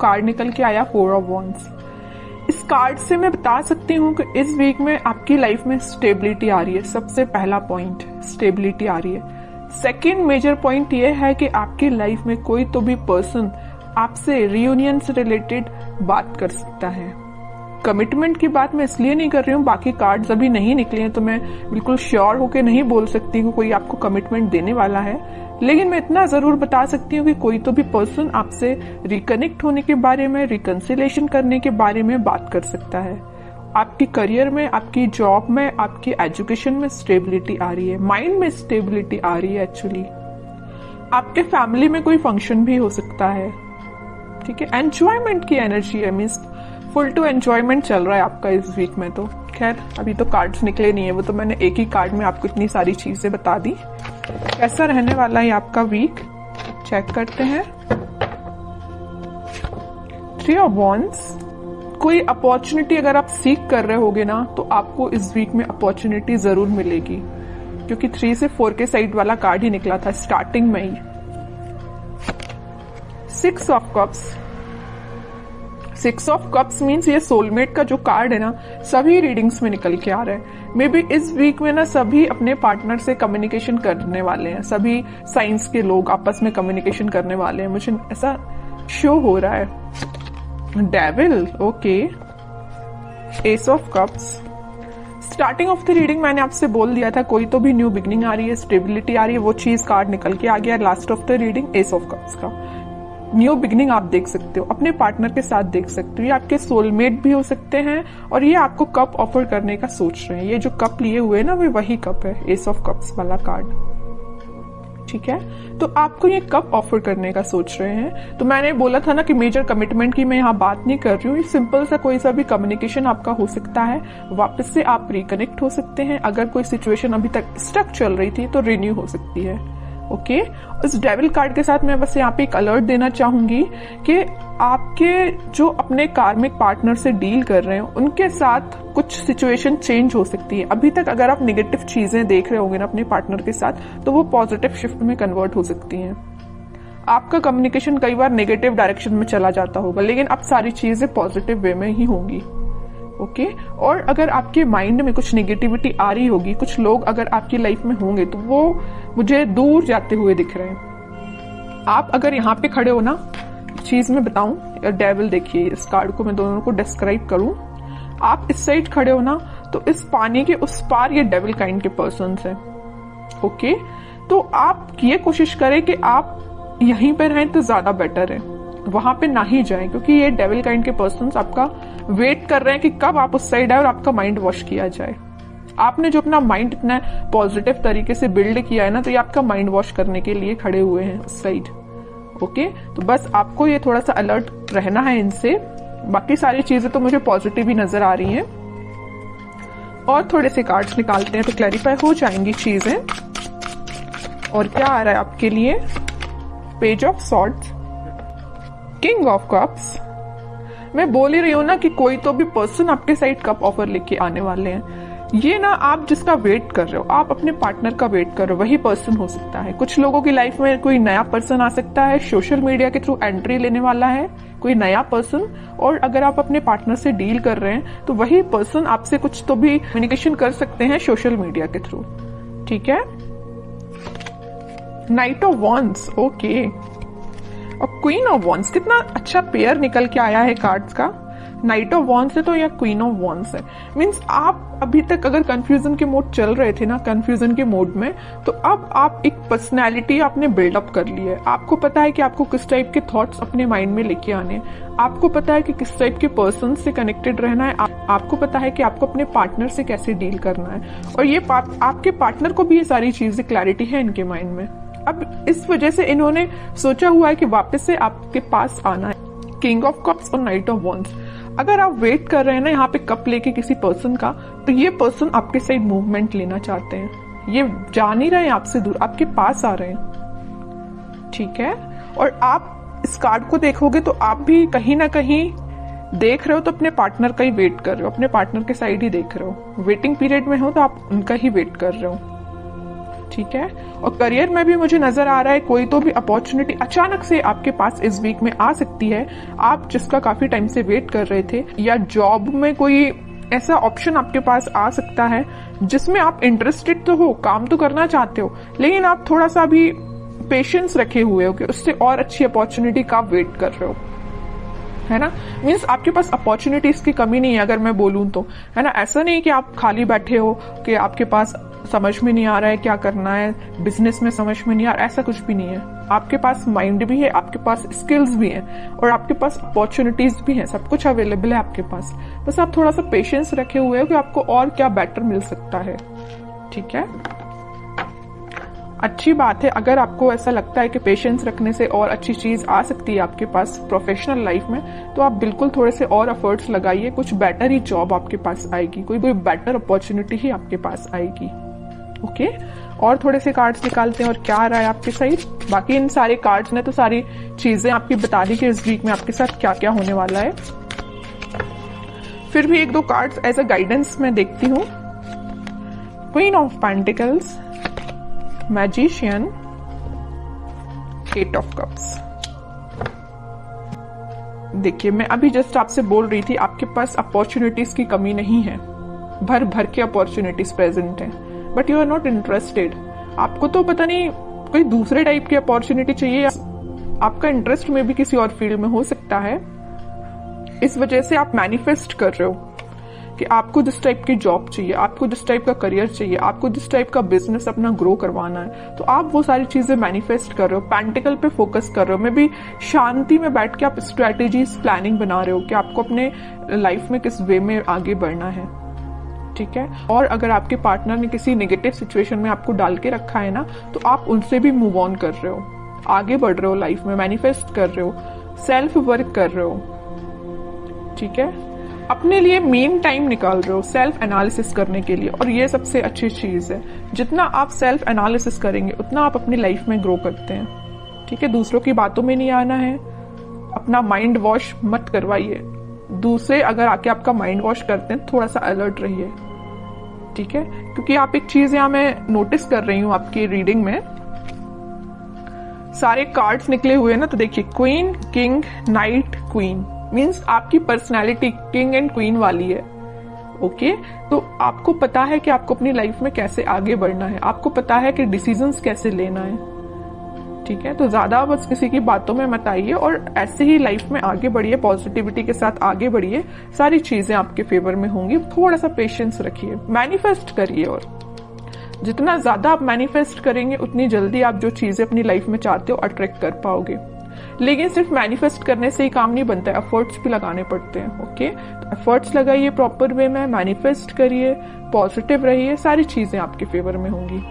Card निकल के आया 4 ऑफ वॉन्ड्स। इस कार्ड से मैं बता सकती हूँ कि इस वीक में आपकी लाइफ में स्टेबिलिटी आ रही है। सबसे पहला पॉइंट स्टेबिलिटी आ रही है। सेकेंड मेजर पॉइंट ये है कि आपकी लाइफ में कोई तो भी पर्सन आपसे रियूनियन से रिलेटेड बात कर सकता है। कमिटमेंट की बात मैं इसलिए नहीं कर रही हूँ, बाकी कार्ड्स अभी नहीं निकले हैं तो मैं बिल्कुल श्योर होके नहीं बोल सकती हूँ कोई आपको कमिटमेंट देने वाला है, लेकिन मैं इतना जरूर बता सकती हूँ कि कोई तो भी पर्सन आपसे रिकनेक्ट होने के बारे में, रिकंसिलेशन करने के बारे में बात कर सकता है। आपकी करियर में, आपकी जॉब में, आपकी एजुकेशन में स्टेबिलिटी आ रही है, माइंड में स्टेबिलिटी आ रही है। एक्चुअली आपके फैमिली में कोई फंक्शन भी हो सकता है, ठीक है। एंजॉयमेंट की एनर्जी है, मीन्स फुल टू एंजॉयमेंट चल रहा है आपका इस वीक में। तो खैर अभी तो कार्ड्स निकले नहीं है, वो तो मैंने एक ही कार्ड में आपको इतनी सारी चीजें बता दी। कैसा रहने वाला है आपका वीक, चेक करते हैं। 3 ऑफ वॉन्ड्स। कोई अपॉर्चुनिटी अगर आप सीख कर रहे होगे ना तो आपको इस वीक में अपॉर्चुनिटी जरूर मिलेगी, क्योंकि 3 से 4 के साइड वाला कार्ड ही निकला था स्टार्टिंग में ही। 6 of cups. 6 of cups means ये सोलमेट का जो कार्ड है ना, सभी रीडिंग्स में निकल के आ रहा है। मे बी इस वीक में ना सभी अपने पार्टनर से कम्युनिकेशन करने वाले हैं, सभी साइंस के लोग आपस में कम्युनिकेशन करने वाले हैं, मुझे ऐसा शो हो रहा है। Devil, okay. S of cups. Starting of the reading मैंने आपसे बोल दिया था कोई तो भी न्यू बिगनिंग आ रही है, स्टेबिलिटी आ रही है, वो चीज कार्ड निकल के आ गया। Last of the reading S of cups का न्यू बिगनिंग आप देख सकते हो, अपने पार्टनर के साथ देख सकते हो। ये आपके सोलमेट भी हो सकते हैं और ये आपको कप ऑफर करने का सोच रहे हैं। ये जो कप लिए हुए हैं ना, वो वही कप है, एस ऑफ कप्स वाला कार्ड, ठीक है। तो आपको ये कप ऑफर करने का सोच रहे हैं। तो मैंने बोला था ना कि मेजर कमिटमेंट की मैं यहाँ बात नहीं कर रही हूँ, सिंपल सा कोई सा भी कम्युनिकेशन आपका हो सकता है, वापस से आप रिकनेक्ट हो सकते हैं। अगर कोई सिचुएशन अभी तक स्टक चल रही थी तो रिन्यू हो सकती है, ओके। इस डेविल कार्ड के साथ मैं बस यहाँ पे एक अलर्ट देना चाहूंगी कि आपके जो अपने कार्मिक पार्टनर से डील कर रहे हैं उनके साथ कुछ सिचुएशन चेंज हो सकती है। अभी तक अगर आप नेगेटिव चीजें देख रहे होंगे ना अपने पार्टनर के साथ, तो वो पॉजिटिव शिफ्ट में कन्वर्ट हो सकती हैं। आपका कम्युनिकेशन कई बार नेगेटिव डायरेक्शन में चला जाता होगा, लेकिन अब सारी चीजें पॉजिटिव वे में ही होंगी, ओके। और अगर आपके माइंड में कुछ नेगेटिविटी आ रही होगी, कुछ लोग अगर आपकी लाइफ में होंगे तो वो मुझे दूर जाते हुए दिख रहे हैं। आप अगर यहाँ पे खड़े हो ना, चीज मैं बताऊं, डेविल देखिए, इस कार्ड को मैं दोनों को डिस्क्राइब करूं। आप इस साइड खड़े हो ना, तो इस पानी के उस पार ये डेविल काइंड के पर्सन हैं, ओके। तो आप ये कोशिश करें कि आप यहीं पे रहें तो ज्यादा बेटर है, वहां पे ना ही जाएं, क्योंकि ये डेविल काइंड के पर्सन्स आपका वेट कर रहे हैं कि कब आप उस साइड आए और आपका माइंड वॉश किया जाए। आपने जो अपना माइंड इतना पॉजिटिव तरीके से बिल्ड किया है ना, तो ये आपका माइंड वॉश करने के लिए खड़े हुए हैं उस साइड, ओके। तो बस आपको ये थोड़ा सा अलर्ट रहना है इनसे। बाकी सारी चीजें तो मुझे पॉजिटिव ही नजर आ रही हैं। और थोड़े से कार्ड्स निकालते हैं तो क्लैरिफाई हो जाएंगी चीजें। और क्या आ रहा है आपके लिए, page of swords, king of cups. मैं बोल ही रही हूं ना कि कोई तो भी पर्सन आपके साइड कप ऑफर लेके आने वाले हैं। ये ना आप जिसका वेट कर रहे हो, आप अपने पार्टनर का वेट कर रहे हो, वही पर्सन हो सकता है। कुछ लोगों की लाइफ में कोई नया पर्सन आ सकता है, सोशल मीडिया के थ्रू एंट्री लेने वाला है कोई नया पर्सन। और अगर आप अपने पार्टनर से डील कर रहे हैं तो वही पर्सन आपसे कुछ तो भी कम्युनिकेशन कर सकते हैं सोशल मीडिया के थ्रू, ठीक है। Night of wands, okay. और क्वीन ऑफ वॉन्ड्स, कितना अच्छा पेयर निकल के आया है कार्ड्स का। नाइट ऑफ वॉन्ड्स है तो या क्वीन ऑफ वॉन्ड्स है, मीन्स आप अभी तक अगर कंफ्यूजन के मोड चल रहे थे ना, कंफ्यूजन के मोड में, तो अब आप एक पर्सनैलिटी आपने बिल्डअप कर ली है। आपको पता है कि आपको किस टाइप के थॉट्स अपने माइंड में लेके आने, आपको पता है कि किस टाइप के पर्सन से कनेक्टेड रहना है, आपको पता है कि आपको अपने पार्टनर से कैसे डील करना है। और ये आपके पार्टनर को भी ये सारी चीजें क्लैरिटी है इनके माइंड में। अब इस वजह से इन्होंने सोचा हुआ है कि वापस से आपके पास आना है। किंग ऑफ कप्स और नाइट ऑफ वॉन्ड्स। अगर आप वेट कर रहे हैं ना यहाँ पे कप लेके किसी पर्सन का, तो ये पर्सन आपके साइड मूवमेंट लेना चाहते हैं। ये जा नहीं रहे हैं आपसे दूर, आपके पास आ रहे हैं, ठीक है। और आप इस कार्ड को देखोगे तो आप भी कहीं ना कहीं देख रहे हो तो अपने पार्टनर का ही वेट कर रहे हो, अपने पार्टनर के साइड ही देख रहे हो। वेटिंग पीरियड में हो तो आप उनका ही वेट कर रहे हो, ठीक है। और करियर में भी मुझे नजर आ रहा है कोई तो भी अपॉर्चुनिटी अचानक से आपके पास इस वीक में आ सकती है, आप जिसका काफी टाइम से वेट कर रहे थे, या जॉब में कोई ऐसा ऑप्शन आपके पास आ सकता है जिसमें आप इंटरेस्टेड तो हो, काम तो करना चाहते हो, लेकिन आप थोड़ा सा भी पेशेंस रखे हुए हो कि उससे और अच्छी अपॉर्चुनिटी का वेट कर रहे हो, है ना। मीन्स आपके पास अपॉर्चुनिटीज की कमी नहीं है अगर मैं बोलूं तो, है ना। ऐसा नहीं कि आप खाली बैठे हो कि आपके पास समझ में नहीं आ रहा है क्या करना है, बिजनेस में समझ में नहीं आ रहा, ऐसा कुछ भी नहीं है। आपके पास माइंड भी है, आपके पास स्किल्स भी हैं और आपके पास अपॉर्चुनिटीज भी हैं, सब कुछ अवेलेबल है आपके पास। बस आप थोड़ा सा पेशेंस रखे हुए हो कि आपको और क्या बेटर मिल सकता है, ठीक है। अच्छी बात है अगर आपको ऐसा लगता है कि पेशेंस रखने से और अच्छी चीज आ सकती है आपके पास प्रोफेशनल लाइफ में, तो आप बिल्कुल थोड़े से और एफर्ट्स लगाइए, कुछ बेटर ही जॉब आपके पास आएगी, कोई बेटर अपॉर्चुनिटी ही आपके पास आएगी। ओके, और थोड़े से कार्ड्स निकालते हैं और क्या आ रहा है आपके साइड। बाकी इन सारे कार्ड्स ने तो सारी चीजें आपकी बता दी कि इस वीक में आपके साथ क्या क्या होने वाला है। फिर भी एक दो कार्ड्स एज अ गाइडेंस मैं देखती हूँ। Queen of pentacles, magician, eight of cups. देखिए मैं अभी जस्ट आपसे बोल रही थी आपके पास अपॉर्चुनिटीज की कमी नहीं है, भर भर के अपॉर्चुनिटीज प्रेजेंट है, but you are not interested. आपको तो पता नहीं कोई दूसरे टाइप की अपॉर्चुनिटी चाहिए, आपका इंटरेस्ट में भी किसी और फील्ड में हो सकता है, इस वजह से आप मैनिफेस्ट कर रहे हो कि आपको जिस टाइप की जॉब चाहिए, आपको जिस टाइप का करियर चाहिए, आपको जिस टाइप का बिजनेस अपना ग्रो करवाना है, तो आप वो सारी चीजें मैनिफेस्ट कर रहे हो, पेंटिकल पे फोकस कर रहे हो। मैं भी शांति में बैठ के आप स्ट्रेटेजीज प्लानिंग बना रहे हो कि आपको अपने लाइफ में किस वे में आगे बढ़ना है, ठीक है। और अगर आपके पार्टनर ने किसी नेगेटिव सिचुएशन में आपको डाल के रखा है ना, तो आप उनसे भी मूव ऑन कर रहे हो, आगे बढ़ रहे हो लाइफ में, मैनिफेस्ट कर रहे हो, सेल्फ वर्क कर रहे हो, ठीक है। अपने लिए मेन टाइम निकाल रहे हो सेल्फ एनालिसिस करने के लिए, और ये सबसे अच्छी चीज है। जितना आप सेल्फ एनालिसिस करेंगे उतना आप अपनी लाइफ में ग्रो करते हैं, ठीक है। दूसरों की बातों में नहीं आना है, अपना माइंड वॉश मत करवाइए। दूसरे अगर आके आपका माइंड वॉश करते हैं, थोड़ा सा अलर्ट रहिए, ठीक है। क्योंकि आप एक चीज यहां मैं नोटिस कर रही हूं आपकी रीडिंग में, सारे कार्ड्स निकले हुए ना, तो देखिए queen, king, night, queen, means आपकी पर्सनैलिटी किंग एंड क्वीन वाली है। ओके, तो आपको पता है कि आपको अपनी लाइफ में कैसे आगे बढ़ना है, आपको पता है कि डिसीजंस कैसे लेना है, ठीक है। तो ज्यादा बस किसी की बातों में मत आइए और ऐसे ही लाइफ में आगे बढ़िए, पॉजिटिविटी के साथ आगे बढ़िए, सारी चीजें आपके फेवर में होंगी। थोड़ा सा पेशेंस रखिए, मैनिफेस्ट करिए, और जितना ज्यादा आप मैनिफेस्ट करेंगे उतनी जल्दी आप जो चीजें अपनी लाइफ में चाहते हो अट्रैक्ट कर पाओगे। लेकिन सिर्फ मैनिफेस्ट करने से ही काम नहीं बनता है, एफर्ट्स भी लगाने पड़ते हैं। ओके, तो एफर्ट्स लगाइए प्रॉपर वे में, मैनिफेस्ट करिए, पॉजिटिव रहिए, सारी चीजें आपके फेवर में होंगी।